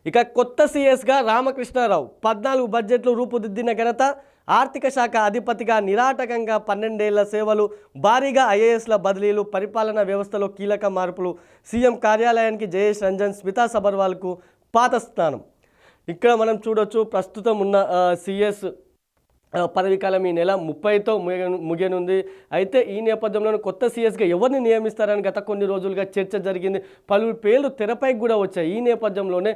ఇక కొత్త సీఎస్గా రామకృష్ణారావు 14 బడ్జెట్లు రూపుదిద్దిన ఘనత. ఆర్థిక శాఖ అధిపతిగా నిరాటకంగా 12 ఏళ్ల సేవలు, భారీగా ఐఏఎస్ల బదిలీలు, పరిపాలనా వ్యవస్థలో కీలక మార్పులు. సీఎం కార్యాలయానికి జయేష్ రంజన్, స్మితా సబర్వాల్కు పాత స్థానం. ఇక్కడ మనం చూడొచ్చు ప్రస్తుతం ఉన్న సీఎస్ పదవీకాలం ఈ నెల 30తో ముగియనుంది. అయితే ఈ నేపథ్యంలో కొత్త సీఎస్గా ఎవరిని నియమిస్తారని గత కొన్ని రోజులుగా చర్చ జరిగింది. పలు పేర్లు తెరపైకి కూడా వచ్చాయి. ఈ నేపథ్యంలోనే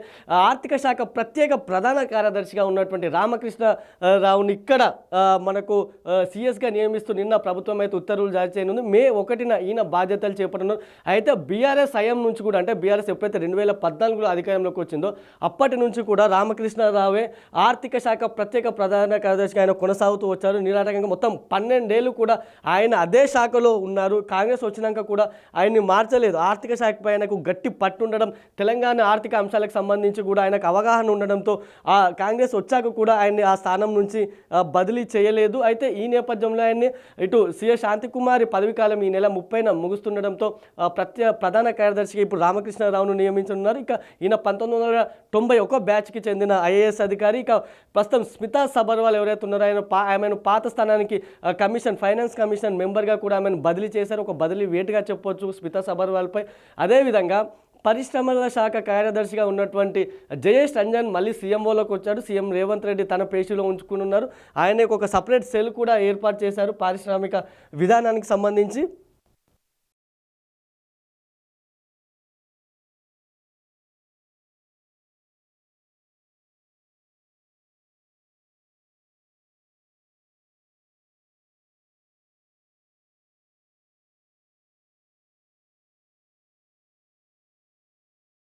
ఆర్థిక శాఖ ప్రత్యేక ప్రధాన కార్యదర్శిగా ఉన్నటువంటి రామకృష్ణరావుని ఇక్కడ మనకు సీఎస్గా నియమిస్తూ నిన్న ప్రభుత్వం అయితే ఉత్తర్వులు జారీ చేయనుంది. మే 1న ఈయన బాధ్యతలు చేపట్టనున్నారు. అయితే బీఆర్ఎస్ హయాం నుంచి కూడా, అంటే బీఆర్ఎస్ ఎప్పుడైతే 2014లో అధికారంలోకి వచ్చిందో అప్పటి నుంచి కూడా రామకృష్ణరావే ఆర్థిక శాఖ ప్రత్యేక ప్రధాన కార్యదర్శిగా ఆయన కొనసాగుతూ వచ్చారు. నిరాటకంగా మొత్తం 12 ఏళ్ళు కూడా ఆయన అదే శాఖలో ఉన్నారు. కాంగ్రెస్ వచ్చినాక కూడా ఆయన్ని మార్చలేదు. ఆర్థిక శాఖపై ఆయనకు గట్టి పట్టు ఉండడం, తెలంగాణ ఆర్థిక అంశాలకు సంబంధించి కూడా ఆయనకు అవగాహన ఉండడంతో ఆ కాంగ్రెస్ వచ్చాక కూడా ఆయన్ని ఆ స్థానం నుంచి బదిలీ చేయలేదు. అయితే ఈ నేపథ్యంలో ఆయన్ని ఇటు సిఎస్ శాంతికుమారి పదవీకాలం ఈ నెల 30న ముగుస్తుండడంతో ప్రధాన కార్యదర్శిగా ఇప్పుడు రామకృష్ణారావును నియమించనున్నారు. ఇక ఈయన 1991 బ్యాచ్కి చెందిన ఐఏఎస్ అధికారి. ఇక ప్రస్తుతం స్మితా సబర్వాల్ ఎవరైతే ఉన్నారో ఆమెను పాత స్థానానికి ఫైనాన్స్ కమిషన్ మెంబర్గా కూడా ఆమెను బదిలీ చేశారు. ఒక బదిలీ వేటుగా చెప్పొచ్చు స్మితా సబర్వాల్పై. అదేవిధంగా పరిశ్రమల శాఖ కార్యదర్శిగా ఉన్నటువంటి జయేష్ రంజన్ మళ్ళీ సీఎంఓలోకి వచ్చాడు. సీఎం రేవంత్ రెడ్డి తన పేషీలో ఉంచుకున్నారు. ఆయనకు ఒక సపరేట్ సెల్ కూడా ఏర్పాటు చేశారు పారిశ్రామిక విధానానికి సంబంధించి.